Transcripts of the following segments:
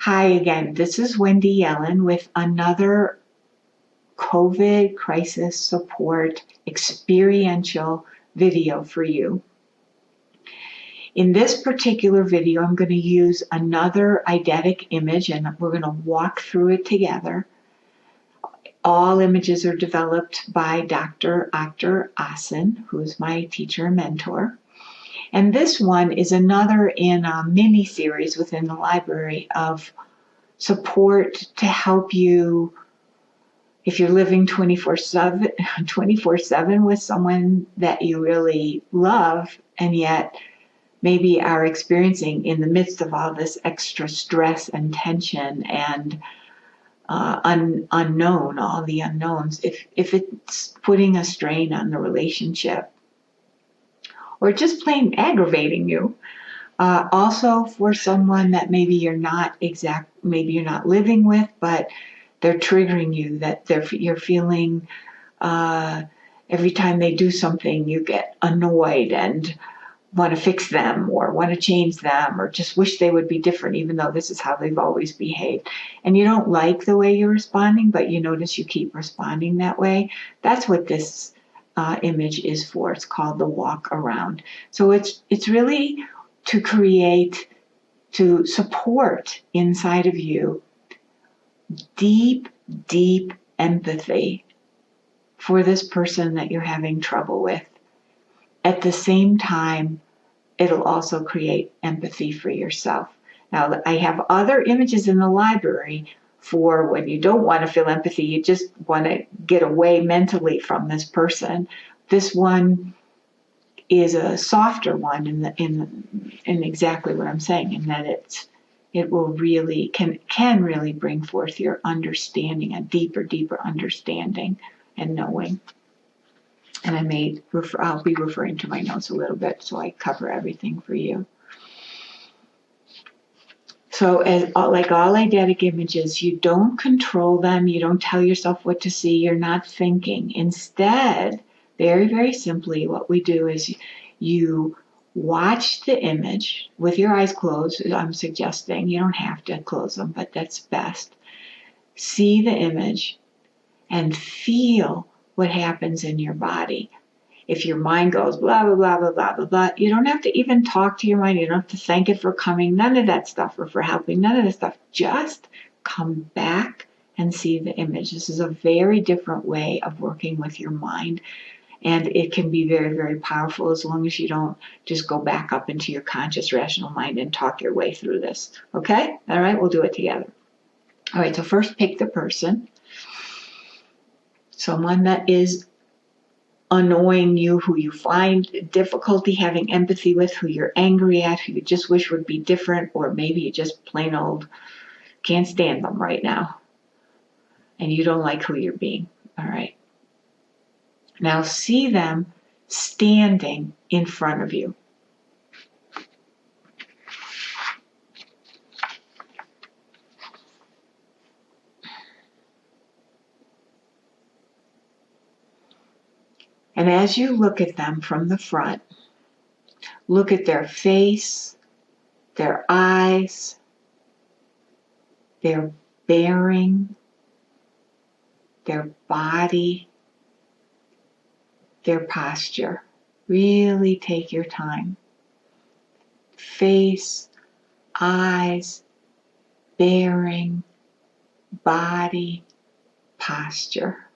Hi again, this is Wendy Yellen with another COVID crisis support experiential video for you. In this particular video, I'm going to use another eidetic image and we're going to walk through it together. All images are developed by Dr. Asen, who is my teacher and mentor. And this one is another in a mini series within the library of support to help you if you're living 24/7 with someone that you really love and yet maybe are experiencing in the midst of all this extra stress and tension and unknown, all the unknowns, if it's putting a strain on the relationship or just plain aggravating you. Also for someone that maybe you're not living with, but they're triggering you, that you're feeling every time they do something, you get annoyed and want to fix them or want to change them or just wish they would be different, even though this is how they've always behaved. And you don't like the way you're responding, but you notice you keep responding that way. That's what this image is for. It's called the walk around. So it's really to support inside of you deep empathy for this person that you're having trouble with. At the same time, it'll also create empathy for yourself. Now, I have other images in the library for when you don't want to feel empathy, you just want to get away mentally from this person. This one is a softer one in exactly what I'm saying, in that it will really can really bring forth your understanding, a deeper understanding and knowing. And I'll be referring to my notes a little bit so I cover everything for you. So like all eidetic images, you don't control them, you don't tell yourself what to see, you're not thinking. Instead, very simply, what we do is you watch the image with your eyes closed. I'm suggesting you don't have to close them, but that's best. See the image and feel what happens in your body. If your mind goes blah, blah, blah, blah, blah, blah, blah, you don't have to even talk to your mind. You don't have to thank it for coming, none of that stuff, or for helping, none of that stuff. Just come back and see the image. This is a very different way of working with your mind. And it can be very powerful as long as you don't just go back up into your conscious, rational mind and talk your way through this. Okay? All right, we'll do it together. All right, so first pick the person. Someone that is annoying you, who you find difficulty having empathy with, who you're angry at, who you just wish would be different, or maybe you just plain old can't stand them right now. And you don't like who you're being. All right. Now see them standing in front of you. And as you look at them from the front, look at their face, their eyes, their bearing, their body, their posture. Really take your time. Face, eyes, bearing, body, posture.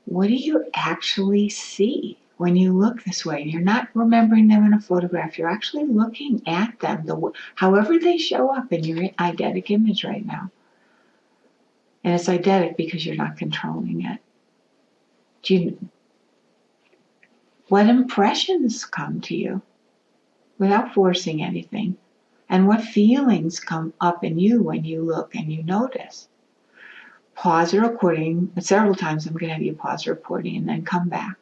What do you actually see when you look this way? You're not remembering them in a photograph. You're actually looking at them, however they show up in your eidetic image right now. And it's eidetic because you're not controlling it. What impressions come to you without forcing anything? And what feelings come up in you when you look and you notice? Pause the recording. Several times I'm going to have you pause the recording and then come back.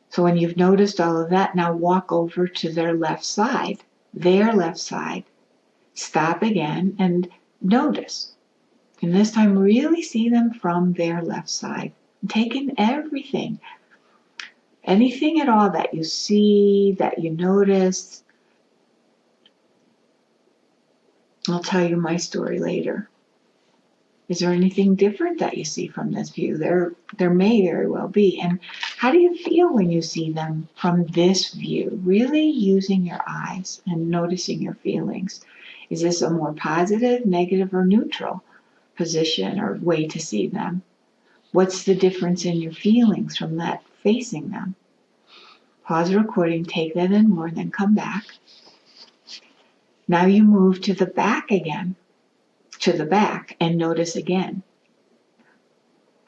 So when you've noticed all of that, now walk over to their left side. Stop again and notice. And this time really see them from their left side. Take in everything. Anything at all that you see, that you notice. I'll tell you my story later. Is there anything different that you see from this view? There may very well be. And how do you feel when you see them from this view? Really using your eyes and noticing your feelings. Is this a more positive, negative, or neutral position or way to see them? What's the difference in your feelings from that facing them? Pause the recording, take that in more, and then come back. Now you move to the back again, to the back, and notice again.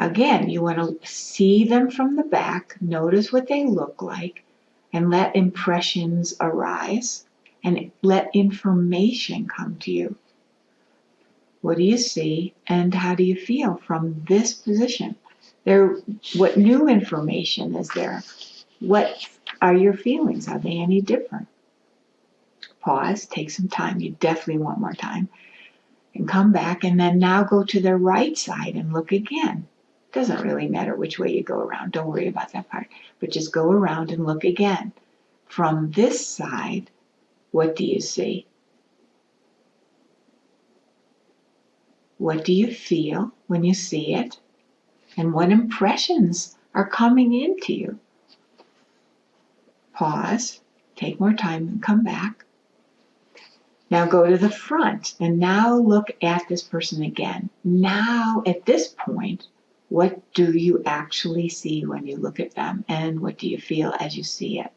Again, you want to see them from the back, notice what they look like, and let impressions arise, and let information come to you. What do you see, and how do you feel from this position? What new information is there? What are your feelings? Are they any different? Pause, take some time. You definitely want more time. And come back, and then now go to the right side and look again. Doesn't really matter which way you go around. Don't worry about that part. But just go around and look again. From this side, what do you see? What do you feel when you see it? And what impressions are coming into you? Pause, take more time, and come back. Now go to the front, and now look at this person again. Now, at this point, what do you actually see when you look at them, and what do you feel as you see it?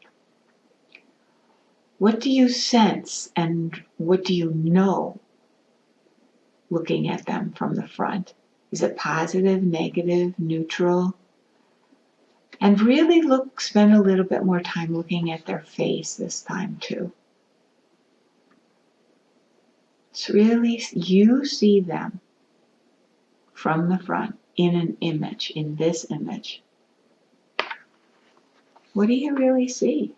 What do you sense, and what do you know looking at them from the front? Is it positive, negative, neutral? And really spend a little bit more time looking at their face this time too. So really, you see them from the front in an image, in this image. What do you really see?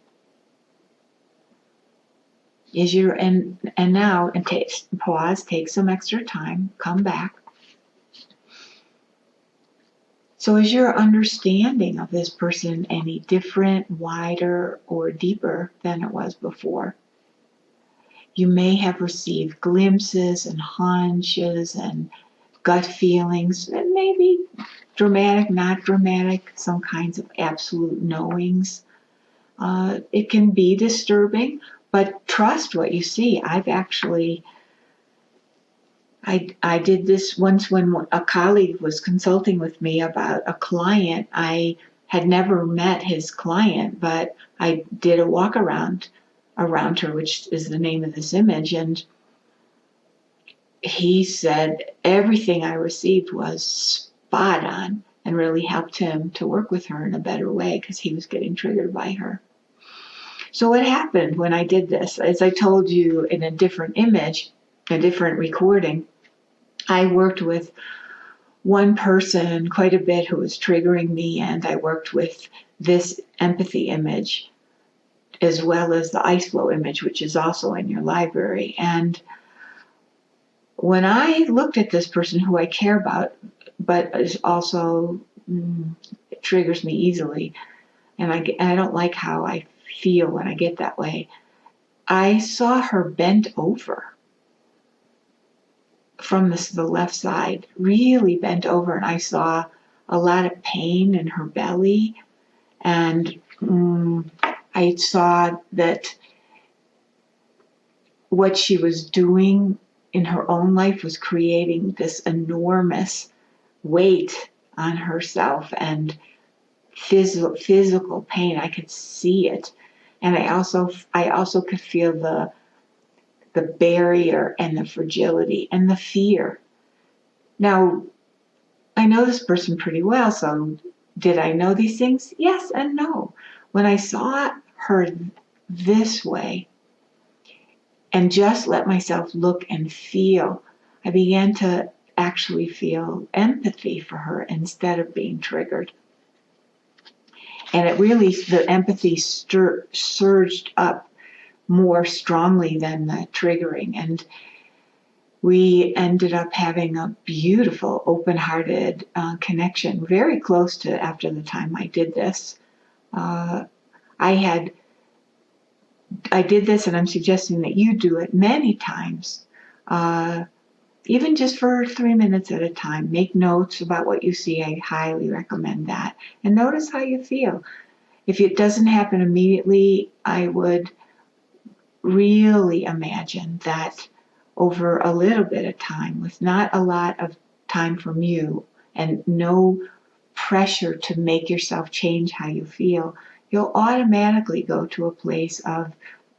Pause, take some extra time, come back. So is your understanding of this person any different, wider, or deeper than it was before? You may have received glimpses and hunches and gut feelings, and maybe dramatic, not dramatic, some kinds of absolute knowings. It can be disturbing, but trust what you see. I did this once when a colleague was consulting with me about a client. I had never met his client, but I did a walk around her, which is the name of this image, and he said everything I received was spot on and really helped him to work with her in a better way because he was getting triggered by her. So what happened when I did this, as I told you in a different image, a different recording, I worked with one person quite a bit who was triggering me, and I worked with this empathy image as well as the ice flow image, which is also in your library. And when I looked at this person who I care about, but is also it triggers me easily, and I don't like how I feel when I get that way, I saw her bent over from the left side, really bent over, and I saw a lot of pain in her belly, and I saw that what she was doing in her own life was creating this enormous weight on herself and physical pain. I could see it, and I also could feel the barrier and the fragility and the fear. Now, I know this person pretty well, so did I know these things? Yes and no. When I saw her this way and just let myself look and feel, I began to actually feel empathy for her instead of being triggered. And it really, the empathy surged up more strongly than the triggering. And we ended up having a beautiful, open-hearted connection, very close to after the time I did this. I did this, and I'm suggesting that you do it many times even just for 3 minutes at a time. Make notes about what you see. I highly recommend that. And notice how you feel. If it doesn't happen immediately, I would really imagine that over a little bit of time, with not a lot of time from you and no pressure to make yourself change how you feel, you'll automatically go to a place of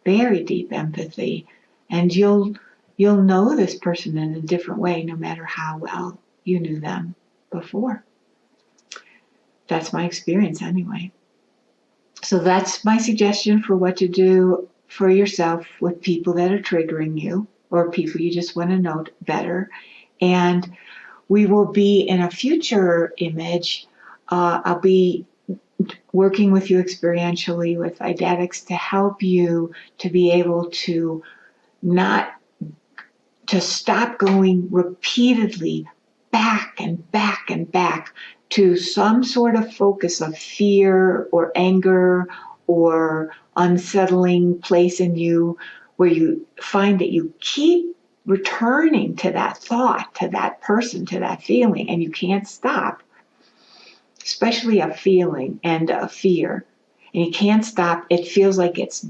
very deep empathy, and you'll know this person in a different way no matter how well you knew them before. That's my experience anyway. So that's my suggestion for what to do for yourself with people that are triggering you or people you just want to know better. And we will be in a future image. I'll be working with you experientially with Eidetics to help you to be able to not to stop going repeatedly back and back and back to some sort of focus of fear or anger or unsettling place in you where you find that you keep returning to that thought, to that person, to that feeling, and you can't stop, especially a feeling and a fear. And you can't stop. It feels like it's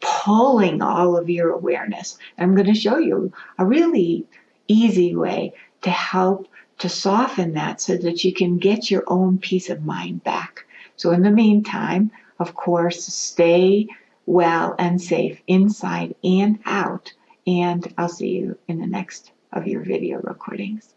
pulling all of your awareness. And I'm going to show you a really easy way to help to soften that so that you can get your own peace of mind back. So in the meantime, of course, stay well and safe inside and out. And I'll see you in the next of your video recordings.